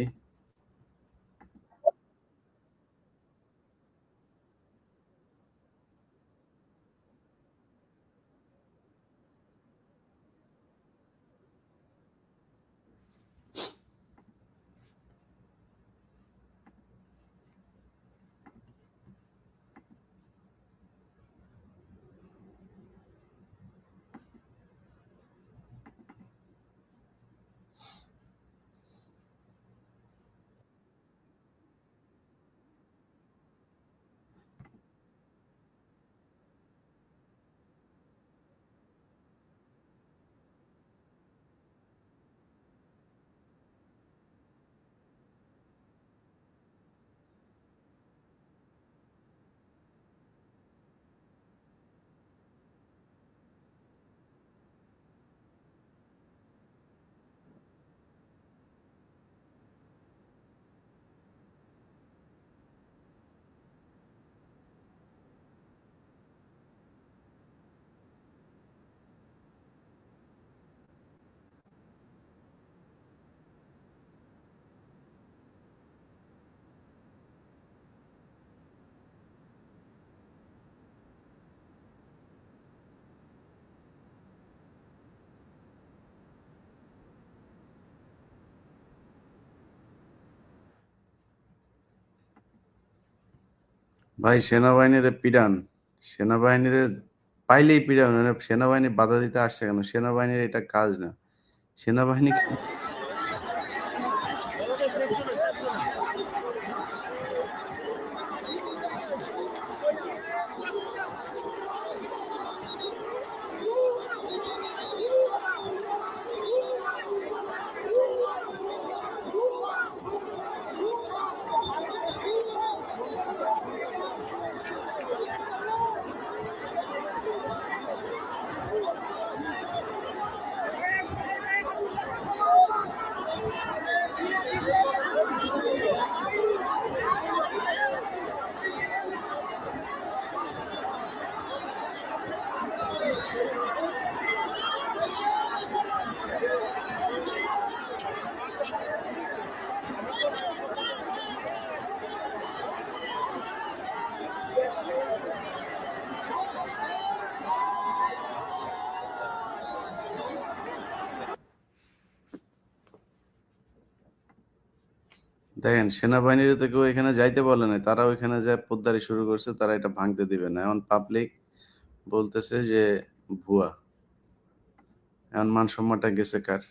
ভাই সেনাবাহিনীর পিডান, সেনাবাহিনীর পাইলেই পিডান, মানে সেনাবাহিনী বাধা দিতে আসছে কেন? সেনাবাহিনীর এটা কাজ না। সেনাবাহিনী দেখেন, সেনাবাহিনীর তো কেউ এখানে যাইতে বলে নাই, তারা ওইখানে যায় পোদ্দারি শুরু করছে, তারা এটা ভাঙতে দিবে না। এখন পাবলিক বলতেছে যে ভুয়া, এখন মান সম্মানটা গেছে কার?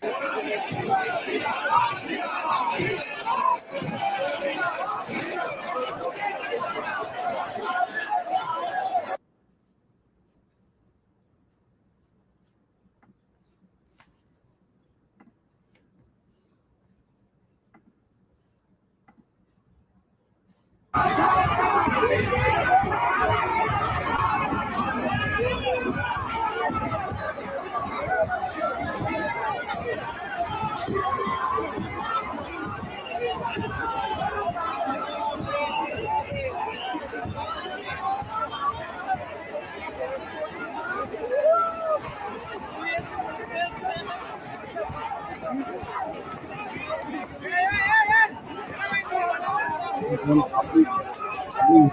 উম,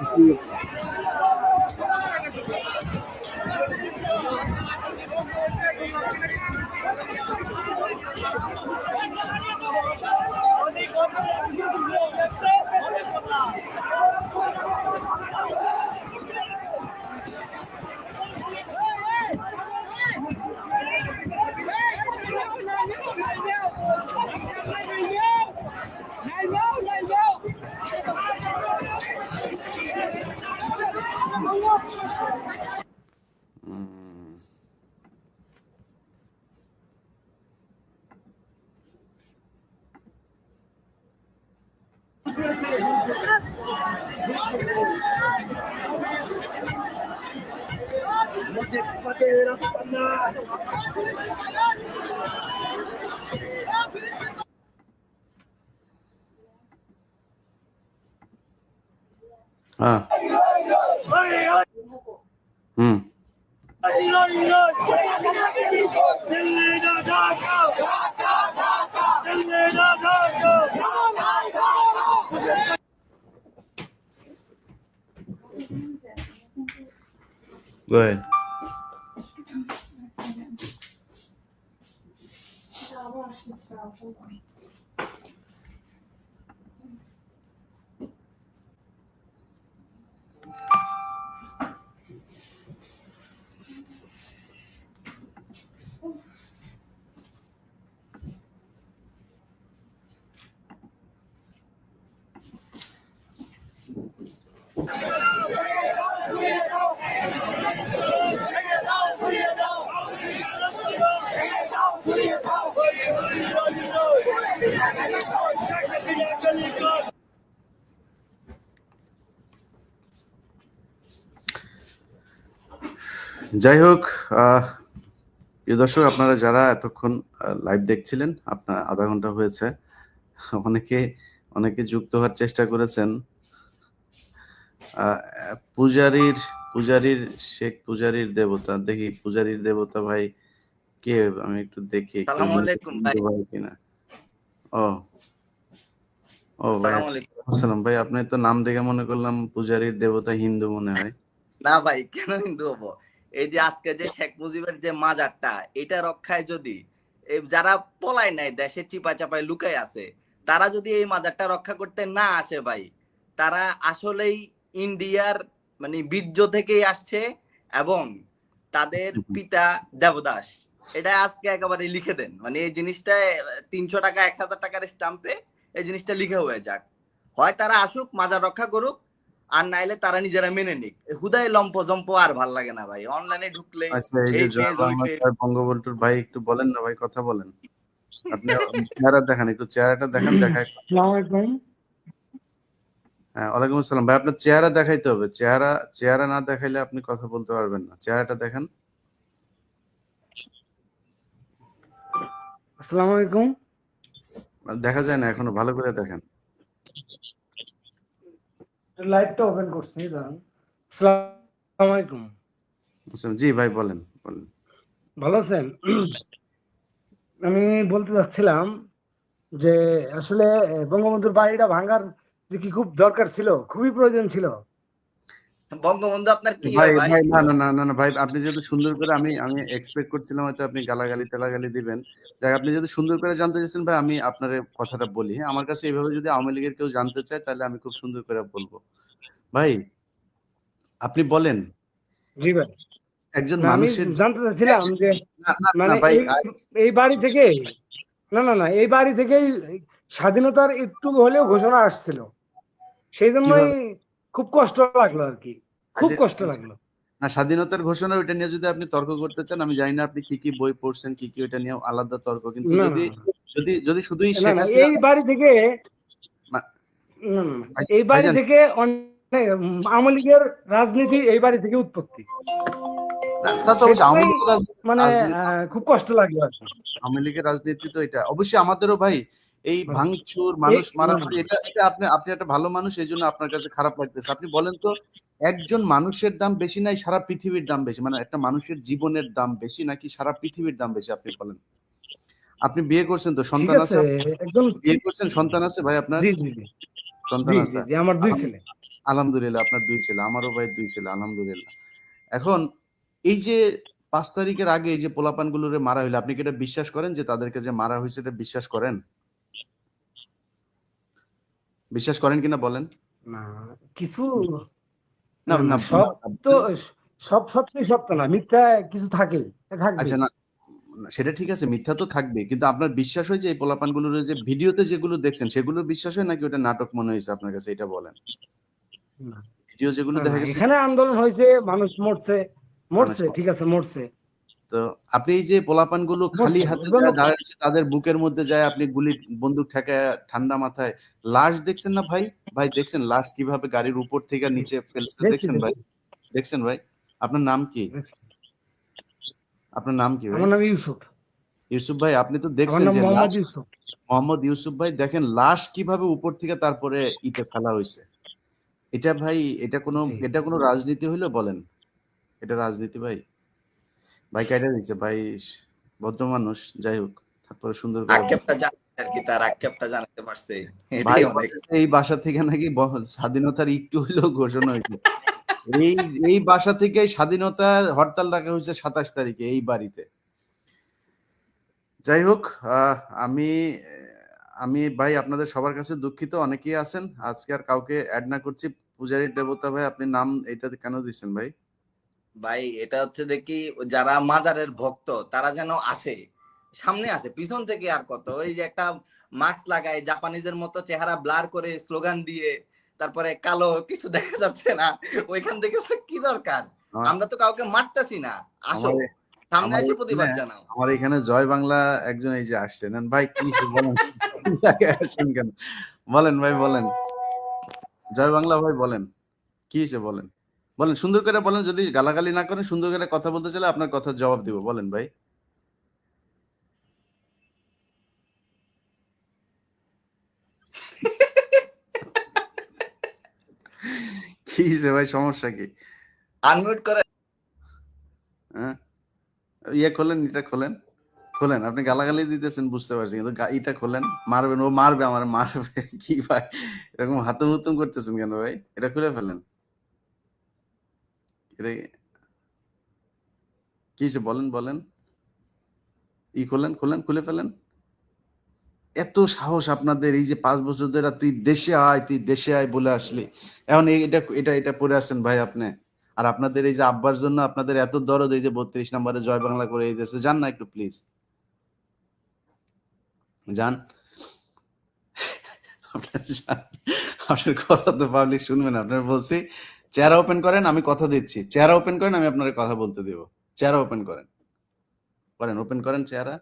হ্যাঁ, হুম, go ahead. যাই হোক, প্রিয় দর্শক, আপনারা যারা এতক্ষণ লাইভ দেখছিলেন, আপনার আধা ঘন্টা হয়েছে, অনেকে অনেকে যুক্ত হওয়ার চেষ্টা করেছেন। পূজারীর শেখ পূজারীর দেবতা, দেখি পূজারীর দেবতা ভাই কে, আমি একটু দেখি আসসালামু আলাইকুম ভাই। কিনা। ও ও ভাই, আসসালামু আলাইকুম। আসসালাম ভাই, আপনি তো নাম দেখে মনে করলাম পূজারীর দেবতা হিন্দু মনে হয়। না ভাই, কেন হিন্দু হবো? এই যে আজকে যে শেখ মুজিবের যে মাজারটা, এটা রক্ষায় যদি এই যারা পলায় নাই, দেশে চিপা চাপায় লুকায় আছে, তারা যদি এই মাজারটা রক্ষা করতে না আসে ভাই, তারা আসলেই ইন্ডিয়ার মানে বীর্য থেকেই আসছে এবং তাদের পিতা দেবদাস। এটা আজকে একেবারে লিখে দেন, মানে এই জিনিসটা 300 টাকা 1000 টাকার স্টাম্পে এই জিনিসটা লিখে হয়ে যাক। হয় তারা আসুক মাজার রক্ষা করুক, আর নাইলে তারা নিজেরা মেনে নিক। হুদাই লম্প জম্প আর ভাল লাগে না ভাই, অনলাইনে ঢুকলে আচ্ছা, এই যে এই জয় পেজ ওই বাংলা পেজ। জয় বঙ্গবন্ধুর ভাই একটু বলেন না ভাই, কথা বলেন। আপনি চেহারা দেখান, একটু চেহারাটা দেখান, দেখায়। হ্যাঁ, ওয়ালাইকুম আসসালাম ভাই, আপনার চেহারা দেখাইতে হবে। চেহারা না দেখাইলে আপনি কথা বলতে পারবেন না। চেহারাটা দেখান। আসসালামু আলাইকুম। দেখা যায় না এখনো, ভালো করে দেখেন। লাইভটা ওপেন করছি, দাঁড়ান। আসসালামু আলাইকুম। আচ্ছা, জি ভাই বলেন বলেন। ভালো আছেন? আমি বলতে চাচ্ছিলাম যে আসলে বঙ্গবন্ধুর বাড়িটা ভাঙার যে কি খুব দরকার ছিল, খুবই প্রয়োজন ছিল। বঙ্গবন্ধু আপনার কি ভাই হয় ভাই? ভাই না না না না না ভাই, আপনি যেহেতু সুন্দর করে, আমি আমি এক্সপেক্ট করছিলাম হয়তো আপনি গালাগালি টালাগালি দিবেন। দেখ, আপনি যদি সুন্দর করে জানতে চাইছেন ভাই, আমি আপনার কথাটা বলি। হ্যাঁ, আমার কাছে এইভাবে যদি আওয়ামী লীগের কেউ জানতে চায় তাহলে আমি খুব সুন্দর করে বলবো। ভাই আপনি বলেন, জি ভাই। একজন না, আমি মানুষের জানতে চাচ্ছিলাম যে না না না মানে ভাই, এই বাড়ি থেকে এই বাড়ি থেকেই স্বাধীনতার একটু হলেও ঘোষণা আসছিল। সেই জন্যই কিভাবে? খুব কষ্ট লাগলো আর কি, খুব আচ্ছা, কষ্ট লাগলো। না, স্বাধীনতার ঘোষণা ওইটা নিয়ে যদি আপনি তর্ক করতে চান, আমি জানি না আপনি কি কি বই পড়ছেন, কি কি, ওইটা নিয়ে আলাদা তর্ক। কিন্তু না যদি না যদি যদি শুধুই না শেখ না, হাসিনা, এই বাড়ি থেকে মা- না না না, এই বাড়ি ভাইজান, থেকে অনেক আওয়ামী লীগের রাজনীতি এই বাড়ি থেকে উৎপত্তি। তা তো অবশ্যই আওয়ামী সেজন্যই লীগের মানে রাজনীতি, খুব কষ্ট লাগলো আর কি। আওয়ামী লীগের রাজনীতি তো এটা অবশ্যই আমাদেরও ভাই। এই হ্যাঁ। ভাঙচুর, এই মানুষ না, মারামারি, না, এটা এটা আপনি আপনি একটা ভালো মানুষ, এই জন্য আপনার কাছে খারাপ লাগতেছে। আপনি বলেন তো, একজন মানুষের দাম বেশি নাই সারা পৃথিবীর দাম বেশি? মানে একটা মানুষের জীবনের দাম বেশি নাকি সারা পৃথিবীর দাম বেশি? আপনি বলেন। আপনি বিয়ে করছেন তো, ঠিক সন্তান আছে? আছে, একদম। বিয়ে করছেন, সন্তান আছে ভাই আপনার? জি জি জি সন্তান জি জি আছে? জি আমার 2 ছেলে। আলহামদুলিল্লাহ, আপনার 2 ছেলে, আমারও ভাই 2 ছেলে, আলহামদুলিল্লাহ। এখন এই যে 5 তারিখের আগে এই যে পোলাপানগুলোরে মারা হইলো, আপনি কি এটা বিশ্বাস করেন যে তাদেরকে যে মারা হইছে, এটা বিশ্বাস করেন? বিশ্বাস করেন কিনা বলেন? না, কিছু না না না না সব তো না, সব সত্যি সত্য না, মিথ্যা কিছু থাকেই, আচ্ছা থাকবেই। না, সেটা ঠিক আছে, মিথ্যা তো থাকবে, কিন্তু আপনার বিশ্বাস হয় যে এই পোলাপানগুলোর যে ভিডিওতে যেগুলো দেখছেন সেগুলো বিশ্বাস হয়, নাকি ওটা নাটক মনে হয়েছে আপনার কাছে, এটা বলেন। না ভিডিও যেগুলো না দেখা না, গেছে, এখানে আন্দোলন হয়েছে, মানুষ মরছে, মানুষ মরছে, ঠিক মারছে। আছে, মরছে, তো আপনি এই যে পোলাপানগুলো খালি মরছে, হাতে এজন্য যায় দাঁড়াচ্ছে, তাদের বুকের মধ্যে যায় আপনি গুলি, বন্দুক ঠেকায় ঠান্ডা মাথায় লাশ দেখছেন না ভাই? ভাই দেখছেন লাশ কিভাবে গাড়ির উপর থেকে নিচে ফেলছে? দেখছি দেখছেন ভাই? দেখছি দেখছেন ভাই? আপনার নাম কি? দেখছি। আপনার নাম কি ভাই? আমার নাম ইউসুফ। ইউসুফ ভাই, আপনি তো আমার দেখছেন নাম যে মোহাম্মদ লাশ, ইউসুফ। মোহাম্মদ ইউসুফ ভাই, দেখেন লাশ কিভাবে উপর থেকে তারপরে ইতে ফেলা হয়েছে। এটা ভাই, জি এটা কোনো রাজনীতি হইলো বলেন? এটা রাজনীতি ভাই? ভাই কাইটা দিছে ভাই, ভদ্র মানুষ, যাই হোক, তারপরে সুন্দর করে আক্ষেপটা জানাতে আর কি, তার আক্ষেপটা জানাতে পারছে, ভাই এটাই অনেক। বলতেছে এই বাসা থেকে নাকি স্বাধীনতার একটু হইলেও ঘোষণা হয়েছে। এই এই বাসা থেকে স্বাধীনতার হরতাল ডাকা হয়েছে 27 তারিখে এই বাড়িতে। যাই হোক, আমি আমি ভাই আপনাদের সবার কাছে দুঃখিত, অনেকেই আছেন, আজকে আর কাউকে অ্যাড না করছি। পূজারীর দেবতা ভাই, আপনি নাম এইটাতে কেন দিচ্ছেন ভাই? ভাই এটা হচ্ছে দেখি যারা মাজারের ভক্ত তারা যেন আসে, সামনে আসে, পিছন থেকে আর কত, ওই যে একটা মাস্ক লাগায় জাপানিজের মতো চেহারা ব্লার করে স্লোগান দিয়ে তারপরে কালো কিছু দেখা যাচ্ছে না, ওইখান থেকে কি দরকার? আমার আমরা তো কাউকে মারতেছি না, আসো আমার সামনে আমার এসে এখানে প্রতিবাদ জানাও। আমার এখানে জয় বাংলা একজন এই যে আসছে, নেন ভাই, কি বলেন? জায়গায় আসেন কেন? বলেন ভাই, বলেন। জয় বাংলা ভাই বলেন, কি হয়েছে বলেন? বলেন, সুন্দর করে বলেন, যদি গালাগালি না করেন, সুন্দর করে কথা বলতে চাইলে আপনার কথার জবাব দিব, বলেন ভাই। কি হয়েছে ভাই, সমস্যা কি? আনমিউট করে। হ্যাঁ, ইয়ে খোলেন, এটা খোলেন, খোলেন। আপনি গালাগালি দিতেছেন বুঝতে পারছি, কিন্তু এটা খোলেন। মারবেন, ও মারবে, আমার মারবে। কি ভাই, এরকম হাতুম হুতুম করতেছেন কেন ভাই? এটা খুলে ফেলেন। এটা কি হয়েছে বলেন, বলেন। ই খোলেন, খোলেন, খুলে ফেলেন। এত সাহস আপনাদের, এই যে 5 বছর ধরে তুই দেশে আয় বলে আসলি, এখন এটা এটা এটা পড়ে আসছেন ভাই আপনি। আর আপনাদের এই যে আব্বার জন্য আপনাদের এত দরদ, এই যে 32 নম্বরে জয় বাংলা করে এই দেশে যান না একটু প্লিজ, যান। আপনার কথা তো পাবলিক শুনবে না। আপনার বলছি চেহারা ওপেন করেন, আমি কথা দিচ্ছি, চেহারা ওপেন করেন, আমি আপনার কথা বলতে দেব। চেহারা ওপেন করেন, ওপেন করেন চেহারা।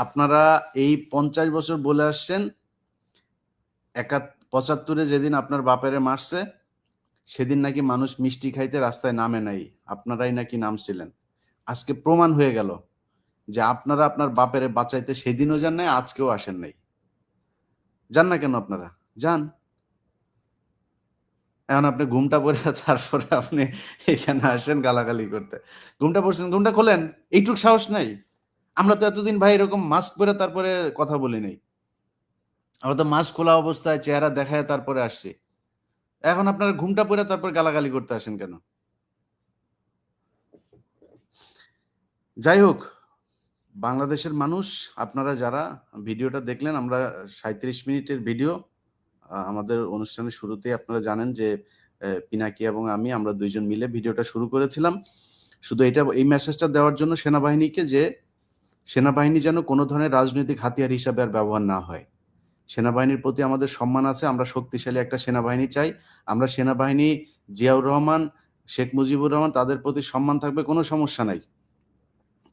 আপনারা এই 50 বছর বলে আসছেন 75-এ যেদিন আপনার বাপেরে মারছে সেদিন নাকি মানুষ মিষ্টি খাইতে রাস্তায় নামে নাই, আপনারাই নাকি নামছিলেন। আজকে প্রমাণ হয়ে গেল যে আপনারা আপনার বাপেরে বাঁচাইতে সেদিনও যান নাই, আজকেও আসেন নাই। যান না কেন আপনারা, যান। এখন আপনি ঘুমটা পরে তারপরে আপনি এখানে আসেন গালাগালি করতে। ঘুমটা পড়ছেন, ঘুমটা খোলেন, এইটুক সাহস নাই? আমরা তো এতদিন ভাই এরকম মাস্ক পরে তারপরে কথা বলি নাই, আমরা তো মাস্ক খোলা অবস্থায় চেহারা দেখায় তারপরে আসছি। এখন আপনারা ঘুমটা পরে তারপর গালাগালি করতে আসেন কেন? যাই হোক, বাংলাদেশের মানুষ, আপনারা যারা ভিডিওটা দেখলেন, আমরা 37 মিনিটের ভিডিও, আমাদের অনুষ্ঠানের শুরুতেই আপনারা জানেন যে পিনাকি এবং আমরা দুইজন মিলে ভিডিওটা শুরু করেছিলাম শুধু এই মেসেজটা দেওয়ার জন্য সেনাবাহিনীকে, যে সেনাবাহিনী যেন কোনো ধরনের রাজনৈতিক হাতিয়ার হিসাবে আর ব্যবহার না হয়। সেনাবাহিনীর প্রতি আমাদের সম্মান আছে, আমরা শক্তিশালী একটা সেনাবাহিনী চাই। আমরা সেনাবাহিনী, জিয়াউর রহমান, শেখ মুজিবুর রহমান, তাদের প্রতি সম্মান থাকবে, কোনো সমস্যা নাই।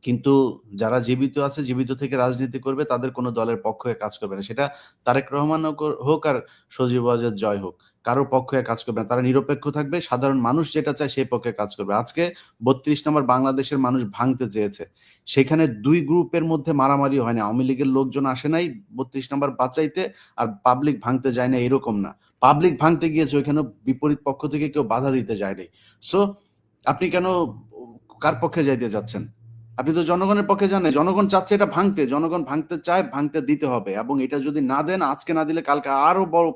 কিন্তু যারা জীবিত আছে, জীবিত থেকে রাজনীতি করবে, তাদের কোনো দলের পক্ষ হয়ে কাজ করবে না। সেটা তারেক রহমান হোক আর সজীব ওয়াজেদ জয় হোক, কারোর পক্ষ হয়ে কাজ করবে না। তারা নিরপেক্ষ থাকবে, সাধারণ মানুষ যেটা চায় সেই পক্ষে কাজ করবে। আজকে 32 নম্বর বাংলাদেশের মানুষ ভাঙতে চেয়েছে, সেখানে দুই গ্রুপের মধ্যে মারামারি হয় না। আওয়ামী লীগের লোকজন আসে নাই 32 নম্বর বাঁচাইতে, আর পাবলিক ভাঙতে যায় না, এরকম না। পাবলিক ভাঙতে গিয়েছে, ওইখানে বিপরীত পক্ষ থেকে কেউ বাধা দিতে যায়নি। সো আপনি কেন কার পক্ষে যাইতে যাচ্ছেন? আপনি তো জনগণের পক্ষে যান। জনগণ চাচ্ছে এটা ভাঙতে, জনগণ ভাঙতে চায়, ভাঙতে দিতে হবে। এবং এটা যদি না দেন, আজকে না দিলে কালকে আরো বড়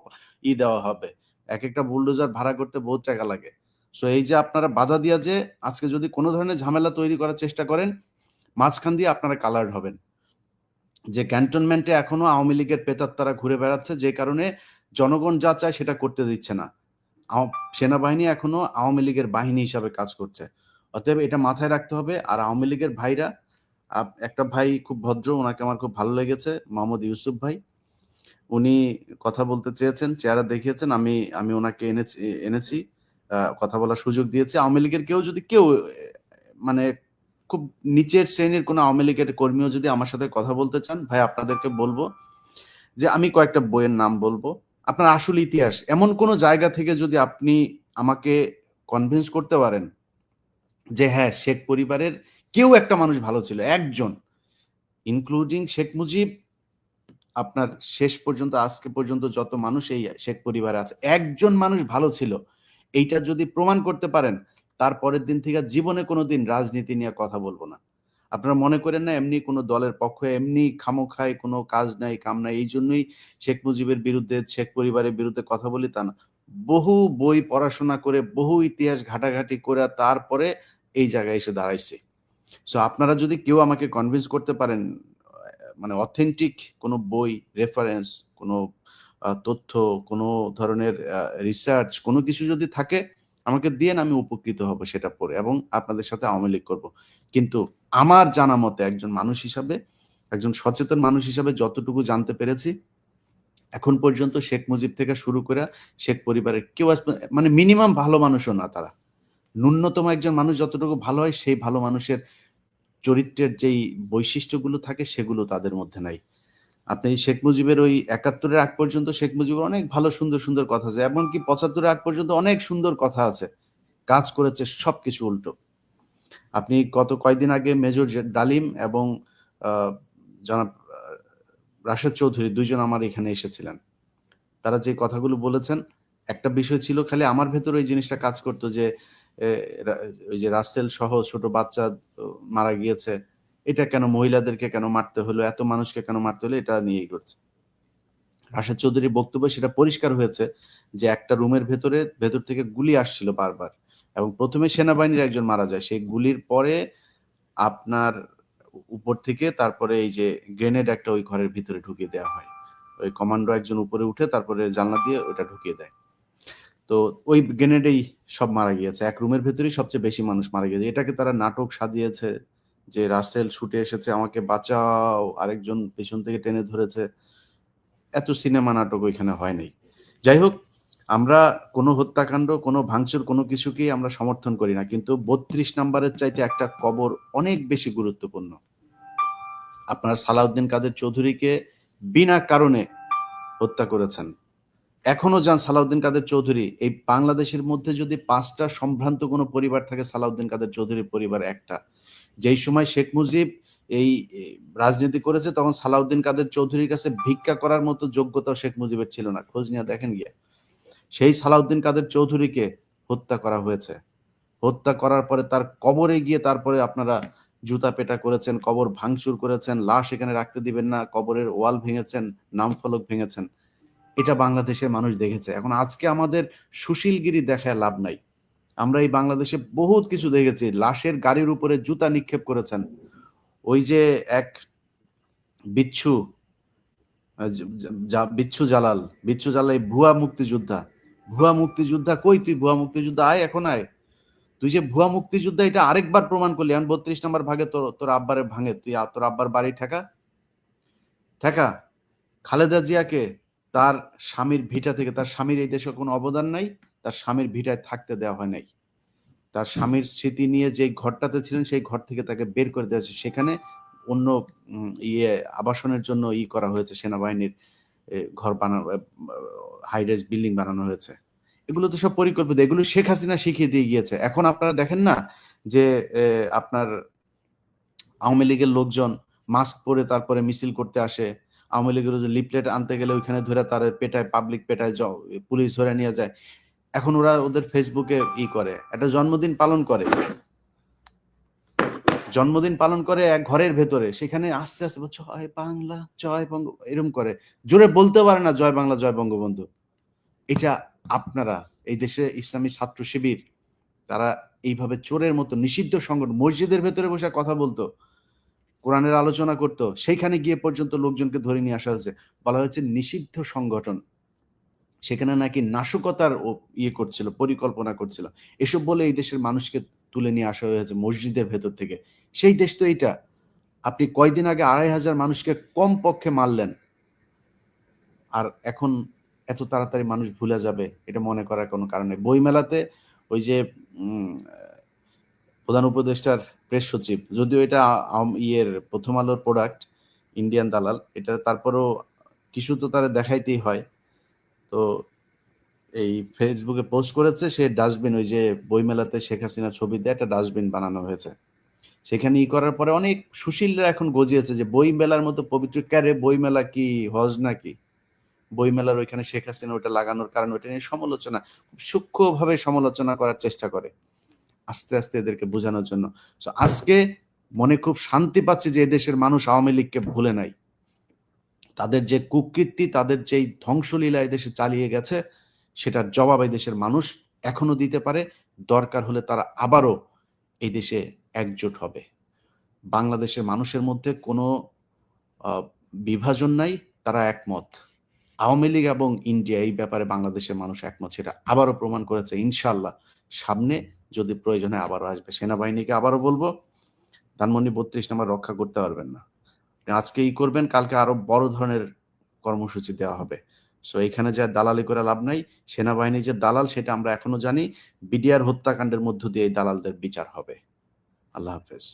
দেওয়া হবে। এক একটা বুলডোজার ভাড়া করতে বহুত টাকা লাগে। সো এই যে আপনারা বাধা দিয়া যে আজকে যদি কোনো ধরনের ঝামেলা তৈরি করার চেষ্টা করেন, মাঝখান দিয়ে আপনারা কালার্ড হবেন। যে ক্যান্টনমেন্টে এখনো আওয়ামী লীগের প্রেতাত্মারা ঘুরে বেড়াচ্ছে, যে কারণে জনগণ যা চায় সেটা করতে দিচ্ছে না। সেনাবাহিনী এখনো আওয়ামী লীগের বাহিনী হিসাবে কাজ করছে। অতএব এটা মাথায় রাখতে হবে। আর আওয়ামী লীগের ভাইরা, একটা ভাই খুব ভদ্র, ওনাকে আমার খুব ভালো লেগেছে, মোহাম্মদ ইউসুফ ভাই। উনি কথা বলতে চেয়েছেন, চেহারা দেখিয়েছেন, আমি ওনাকে এনেছি, কথা বলার সুযোগ দিয়েছি। আওয়ামী লীগের কেউ মানে খুব নিচের শ্রেণীর কোনো আওয়ামী লীগের কর্মীও যদি আমার সাথে কথা বলতে চান, ভাই আপনাদেরকে বলবো যে আমি কয়েকটা বইয়ের নাম বলবো। আপনার আসল ইতিহাস, এমন কোনো জায়গা থেকে যদি আপনি আমাকে কনভিন্স করতে পারেন যে হ্যাঁ, শেখ পরিবারের কেউ একটা মানুষ ভালো ছিল, একজন, ইনক্লুডিং শেখ মুজিব, আপনার শেষ পর্যন্ত আজকে পর্যন্ত যত মানুষ এই শেখ পরিবারে আছে, একজন মানুষ ভালো ছিল, এইটা যদি প্রমাণ করতে পারেন, তারপরের দিন থেকে জীবনে কোনোদিন রাজনীতি নিয়ে কথা বলবো না। আপনারা মনে করেন না এমনি কোনো দলের পক্ষে এমনি খামোখায় কোনো কাজ নাই, কাম নাই, এই জন্যই শেখ মুজিবের বিরুদ্ধে, শেখ পরিবারের বিরুদ্ধে কথা বলি, তা না। বহু বই পড়াশোনা করে, বহু ইতিহাস ঘাটাঘাটি করে তারপরে এই জায়গায় এসে দাঁড়াইছে। সো আপনারা যদি কেউ আমাকে কনভিন্স করতে পারেন, মানে অথেন্টিক কোনো বই, রেফারেন্স, কোনো তথ্য, কোনো ধরনের রিসার্চ, কোনো কিছু যদি থাকে আমাকে দিয়েন, আমি উপকৃত হব সেটা পড়ে, এবং আপনাদের সাথে আওয়ামী লীগ করবো। কিন্তু আমার জানা মতে, একজন মানুষ হিসাবে, একজন সচেতন মানুষ হিসাবে যতটুকু জানতে পেরেছি, এখন পর্যন্ত শেখ মুজিব থেকে শুরু করে শেখ পরিবারের কেউ মানে মিনিমাম ভালো মানুষও না তারা। ন্যূনতম একজন মানুষ যতটুকু ভালো হয়, সেই ভালো মানুষের চরিত্রের যেই বৈশিষ্ট্যগুলো থাকে সেগুলো তাদের মধ্যে নাই। আপনি শেখ মুজিবের ওই ৭১-এর আগ পর্যন্ত শেখ মুজিবের অনেক ভালো সুন্দর সুন্দর কথা আছে, এমনকি ৭৫-এর আগ পর্যন্ত অনেক সুন্দর কথা আছে, কাজ করেছে সবকিছু উল্টো। আপনি গত কয়েকদিন আগে মেজর ডালিম এবং জনাব রাশেদ চৌধুরী দুইজন আমার এখানে এসেছিলেন। তারা যে কথাগুলো বলেছেন, একটা বিষয় ছিল খালি আমার ভেতরে এই জিনিসটা কাজ করতো যে ওই যে রাসেল সহ ছোট বাচ্চা মারা গিয়েছে, এটা কেন, মহিলাদেরকে কেন মারতে হলো, এত মানুষকে কেন মারতে হলো, এটা নিয়েই করছে। রাশেদ চৌধুরীর বক্তব্য সেটা পরিষ্কার হয়েছে যে একটা রুমের ভেতর থেকে গুলি আসছিল বারবার, এবং প্রথমে সেনাবাহিনীর একজন মারা যায়, সেই গুলির পরে আপনার উপর থেকে তারপরে এই যে গ্রেনেড একটা ওই ঘরের ভিতরে ঢুকিয়ে দেওয়া হয়। ওই কমান্ডো একজন উপরে উঠে তারপরে জানলা দিয়ে ওটা ঢুকিয়ে দেয়। তো ওই গ্রেনেডেই সব মারা গিয়েছে, এক রুমের ভেতরেই সবচেয়ে বেশি মানুষ মারা গিয়েছে। এটাকে তারা নাটক সাজিয়েছে যে রাসেল ছুটে এসেছে আমাকে বাঁচাও, আরেকজন পেছন থেকে টেনে ধরেছে। এত সিনেমা নাটক ওইখানে হয় নাই। যাই হোক, আমরা কোনো হত্যাকাণ্ড, কোনো ভাঙচুর, কোনো কিছুকেই আমরা সমর্থন করি না, কিন্তু 32 নাম্বারের চাইতে একটা কবর অনেক বেশি গুরুত্বপূর্ণ। আপনারা সালাউদ্দিন কাদের চৌধুরীকে বিনা কারণে হত্যা করেছেন। এখনো যান সালাউদ্দিন কাদের চৌধুরী, এই বাংলাদেশের মধ্যে যদি 5টা সম্ভ্রান্ত কোনো পরিবার থাকে, সালাউদ্দিন কাদের চৌধুরীর পরিবার একটা। যেই সময় শেখ মুজিব এই রাজনীতি করেছে তখন সালাউদ্দিন কাদের চৌধুরীর কাছে ভিক্ষা করার মতো যোগ্যতাও শেখ মুজিবের ছিল না, খোঁজ নিয়ে দেখেন গিয়ে। সেই সালাউদ্দিন কাদের চৌধুরীকে হত্যা করা হয়েছে। হত্যা করার পরে তার কবরে গিয়ে তারপরে আপনারা জুতা পেটা করেছেন, কবর ভাঙচুর করেছেন, লাশ এখানে রাখতে দিবেন না, কবরের ওয়াল ভেঙেছেন, নাম ফলক ভেঙেছেন। এটা বাংলাদেশের মানুষ দেখেছে। এখন আজকে আমাদের সুশীলগিরি দেখায় লাভ নাই। আমরা এই বাংলাদেশে বহুত কিছু দেখেছি। লাশের গাড়ির উপরে জুতা নিক্ষেপ করেছেন। ওই যে এক বিচ্ছু বিচ্ছু জালাল এই ভুয়া মুক্তিযোদ্ধা কই তুই? ভুয়া মুক্তিযোদ্ধা আয়, এখন আয়। তুই যে ভুয়া মুক্তিযোদ্ধা এটা আরেকবার প্রমাণ করলি। এখন 32 নম্বর ভাগে তোর আব্বারে ভাঙে, তুই তোর আব্বার বাড়ি ঠেকা। খালেদা জিয়াকে তার স্বামীর ভিটা থেকে, তার স্বামীর এই দেশে কোনো অবদান নাই, তার স্বামীর ভিটায় থাকতে দেওয়া হয় নাই। তার স্বামীর স্মৃতি নিয়ে যে ঘরটাতে ছিলেন সেই ঘর থেকে তাকে বের করে দেওয়া হয়েছে। সেখানে অন্য আবাসনের জন্য করা হয়েছে, সেনাবাহিনীর ঘর বানানো, হাইরাইজ বিল্ডিং বানানো হয়েছে। এগুলো তো সব পরিকল্পিত, এগুলো শেখ হাসিনা শিখিয়ে দিয়ে গিয়েছে। এখন আপনারা দেখেন না যে আপনার আওয়ামী লীগের লোকজন মাস্ক পরে তারপরে মিছিল করতে আসে, আওয়ামী লীগের যে লিফলেট আনতে গেলে ওইখানে ধরে তার পেটায়, পাবলিক পেটায়, পুলিশ ধরে নিয়ে যায়। এখন ওরা ওদের ফেসবুকে করে, একটা জন্মদিন পালন করে এক ঘরের ভেতরে, সেখানে আস্তে আস্তে জয় বাংলা, জয় বঙ্গ, এরকম করে, জোরে বলতে পারে না জয় বাংলা, জয় বঙ্গবন্ধু। এটা আপনারা এই দেশে ইসলামী ছাত্র শিবির তারা এইভাবে চোরের মতো নিষিদ্ধ সংগঠন, মসজিদের ভেতরে বসে কথা বলতো, কোরআনের আলোচনা করতো, সেইখানে গিয়ে পর্যন্ত লোকজনকে ধরে নিয়ে আসা হয়েছে, বলা হয়েছে নিষিদ্ধ সংগঠন। সেখানে নাকি নাশকতার করছিল, পরিকল্পনা করছিল, এসব বলে এই দেশের মানুষকে তুলে নিয়ে আসা হয়েছে মসজিদের ভেতর থেকে। সেই দেশ তো এইটা। আপনি কয়দিন আগে 2500 মানুষকে কম পক্ষে মারলেন, আর এখন এত তাড়াতাড়ি মানুষ ভুলে যাবে এটা মনে করার কোনো কারণে। বইমেলাতে ওই যে প্রধান উপদেষ্টার প্রেস সচিব, যদিও এটা প্রথম আলোর প্রোডাক্ট, ইন্ডিয়ান দালাল, এটা তারপরও কিছু তো তারা দেখাইতেই হয়। তো এই ফেসবুকে পোস্ট করেছে সে ডাস্টবিন, ওই যে বইমেলাতে শেখ হাসিনার ছবি দিয়ে একটা ডাস্টবিন বানানো হয়েছে, সেখানে করার পরে অনেক সুশীলরা এখন গজিয়েছে যে বইমেলার মতো পবিত্র, ক্যারে বইমেলা কি হজ নাকি? বইমেলার ওইখানে শেখ হাসিনা ওটা লাগানোর কারণ ওইটা নিয়ে সমালোচনা, খুব সূক্ষ্মভাবে সমালোচনা করার চেষ্টা করে আস্তে আস্তে এদেরকে বোঝানোর জন্য। আজকে মনে খুব শান্তি পাচ্ছে যে এদেশের মানুষ আওয়ামী লীগকে ভুলে নাই। তাদের যে কুকৃতি, তাদের যেই ধ্বংসলীলা এদেশে চালিয়ে গেছে, সেটার জবাব এই দেশের মানুষ এখনো দিতে পারে। দরকার হলে তারা আবারও এই দেশে একজোট হবে। বাংলাদেশের মানুষের মধ্যে কোনো বিভাজন নাই, তারা একমত। আওয়ামী লীগ এবং ইন্ডিয়া এই ব্যাপারে বাংলাদেশের মানুষ একমত, সেটা আবারও প্রমাণ করেছে। ইনশাল্লাহ সামনে যদি প্রয়োজন হয় আবারও আসবে। সেনাবাহিনীকে আবারও বলবো, ধানমন্ডি 32 নম্বর রক্ষা করতে পারবেন না, আজকে করবেন, কালকে আরো বড় ধরনের কর্মসূচি দেওয়া হবে। সো এখানে যা দালালি করে লাভ নাই। সেনাবাহিনী যে দালাল সেটা আমরা এখনো জানি। বিডিআর হত্যাকাণ্ডের মধ্য দিয়ে এই দালালদের বিচার হবে। আল্লাহ হাফেজ।